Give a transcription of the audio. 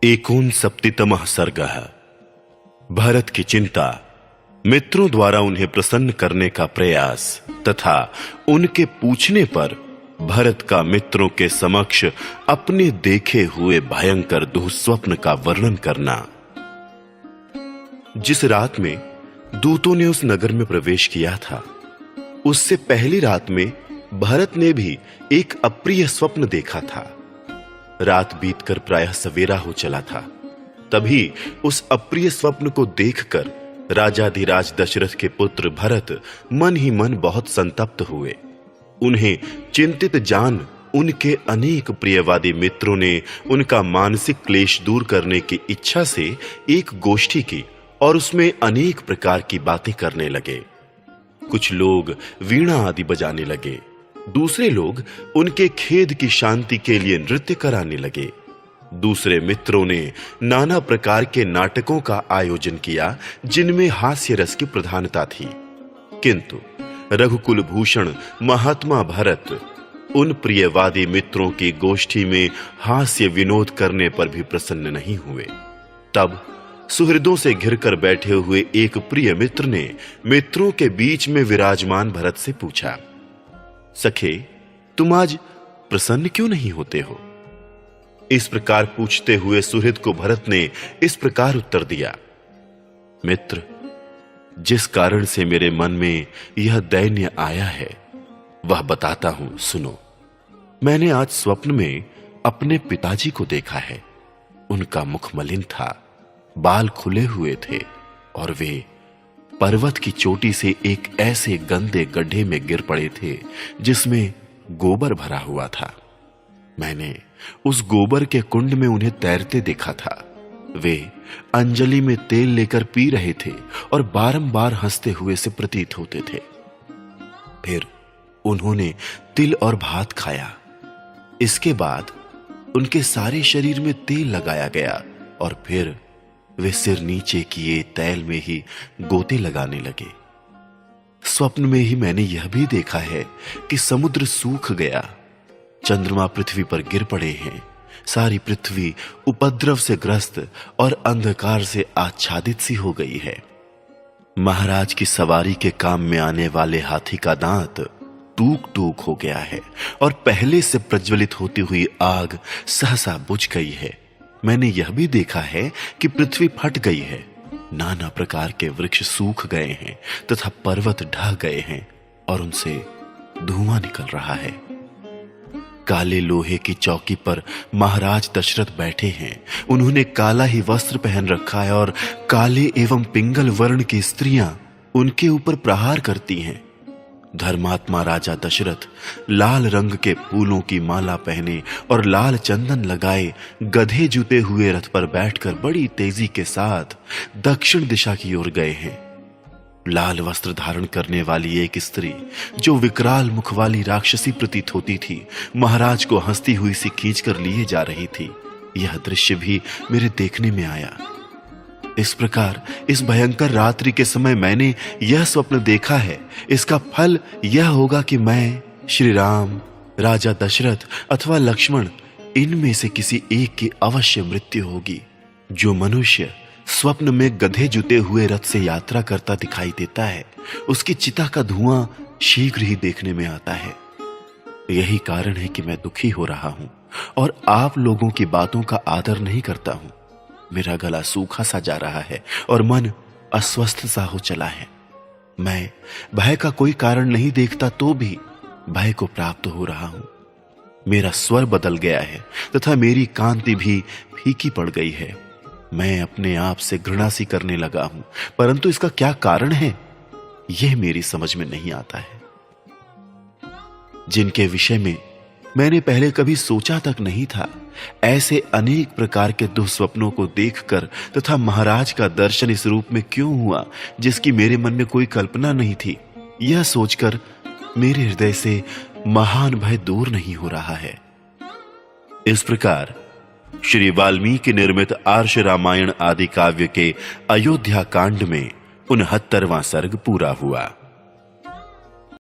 एकोनसप्तितमः सर्गः। भरत की चिंता, मित्रों द्वारा उन्हें प्रसन्न करने का प्रयास तथा उनके पूछने पर भरत का मित्रों के समक्ष अपने देखे हुए भयंकर दुःस्वप्न का वर्णन करना। जिस रात में दूतों ने उस नगर में प्रवेश किया था, उससे पहली रात में भरत ने भी एक अप्रिय स्वप्न देखा था। रात बीतकर प्रायः सवेरा हो चला था। तभी उस अप्रिय स्वप्न को देखकर राजाधिराज दशरथ के पुत्र भरत मन ही मन बहुत संतप्त हुए। उन्हें चिंतित जान उनके अनेक प्रियवादी मित्रों ने उनका मानसिक क्लेश दूर करने की इच्छा से एक गोष्ठी की और उसमें अनेक प्रकार की बातें करने लगे। कुछ लोग वीणा आदि बजाने लगे, दूसरे लोग उनके खेद की शांति के लिए नृत्य कराने लगे। दूसरे मित्रों ने नाना प्रकार के नाटकों का आयोजन किया जिनमें हास्य रस की प्रधानता थी। किंतु रघुकुल भूषण महात्मा भरत उन प्रियवादी मित्रों की गोष्ठी में हास्य विनोद करने पर भी प्रसन्न नहीं हुए। तब सुहृदों से घिरकर बैठे हुए एक प्रिय मित्र ने मित्रों के बीच में विराजमान भरत से पूछा, सखे, तुम आज प्रसन्न क्यों नहीं होते हो? इस प्रकार पूछते हुए सुहृद को भरत ने इस प्रकार उत्तर दिया, मित्र, जिस कारण से मेरे मन में यह दैन्य आया है वह बताता हूं, सुनो। मैंने आज स्वप्न में अपने पिताजी को देखा है। उनका मुख मलिन था, बाल खुले हुए थे और वे पर्वत की चोटी से एक ऐसे गंदे गड्ढे में गिर पड़े थे जिसमें गोबर भरा हुआ था। मैंने उस गोबर के कुंड में उन्हें तैरते देखा था। वे अंजलि में तेल लेकर पी रहे थे और बारंबार हंसते हुए से प्रतीत होते थे। फिर उन्होंने तिल और भात खाया। इसके बाद उनके सारे शरीर में तेल लगाया गया और फिर वे सिर नीचे किए तैल में ही गोते लगाने लगे। स्वप्न में ही मैंने यह भी देखा है कि समुद्र सूख गया, चंद्रमा पृथ्वी पर गिर पड़े हैं, सारी पृथ्वी उपद्रव से ग्रस्त और अंधकार से आच्छादित सी हो गई है। महाराज की सवारी के काम में आने वाले हाथी का दांत टूक टूक हो गया है और पहले से प्रज्वलित होती हुई आग सहसा बुझ गई है। मैंने यह भी देखा है कि पृथ्वी फट गई है, नाना प्रकार के वृक्ष सूख गए हैं तथा पर्वत ढह गए हैं और उनसे धुआं निकल रहा है। काले लोहे की चौकी पर महाराज दशरथ बैठे हैं। उन्होंने काला ही वस्त्र पहन रखा है और काले एवं पिंगल वर्ण की स्त्रियां उनके ऊपर प्रहार करती हैं। धर्मात्मा राजा दशरथ लाल रंग के फूलों की माला पहने और लाल चंदन लगाए गधे जूते हुए रथ पर बैठकर बड़ी तेजी के साथ दक्षिण दिशा की ओर गए हैं। लाल वस्त्र धारण करने वाली एक स्त्री, जो विकराल मुख वाली राक्षसी प्रतीत होती थी, महाराज को हंसती हुई सी खींच कर लिए जा रही थी। यह दृश्य भी मेरे देखने में आया। इस प्रकार इस भयंकर रात्रि के समय मैंने यह स्वप्न देखा है। इसका फल यह होगा कि मैं, श्री राम, राजा दशरथ अथवा लक्ष्मण, इनमें से किसी एक की अवश्य मृत्यु होगी। जो मनुष्य स्वप्न में गधे जुते हुए रथ से यात्रा करता दिखाई देता है, उसकी चिता का धुआं शीघ्र ही देखने में आता है। यही कारण है कि मैं दुखी हो रहा हूं और आप लोगों की बातों का आदर नहीं करता हूं। मेरा गला सूखा सा जा रहा है और मन अस्वस्थ सा हो चला है। मैं भय का कोई कारण नहीं देखता तो भी भय को प्राप्त हो रहा हूं। मेरा स्वर बदल गया है तथा मेरी कांति भी फीकी पड़ गई है। मैं अपने आप से घृणा सी करने लगा हूं, परंतु इसका क्या कारण है यह मेरी समझ में नहीं आता है। जिनके विषय में मैंने पहले कभी सोचा तक नहीं था, ऐसे अनेक प्रकार के दुःस्वप्नों को देखकर तथा महाराज का दर्शन इस रूप में क्यों हुआ जिसकी मेरे मन में कोई कल्पना नहीं थी, यह सोचकर मेरे हृदय से महान भय दूर नहीं हो रहा है। इस प्रकार श्री वाल्मीकि निर्मित आर्ष रामायण आदि काव्य के अयोध्या कांड में 69वां सर्ग पूरा हुआ।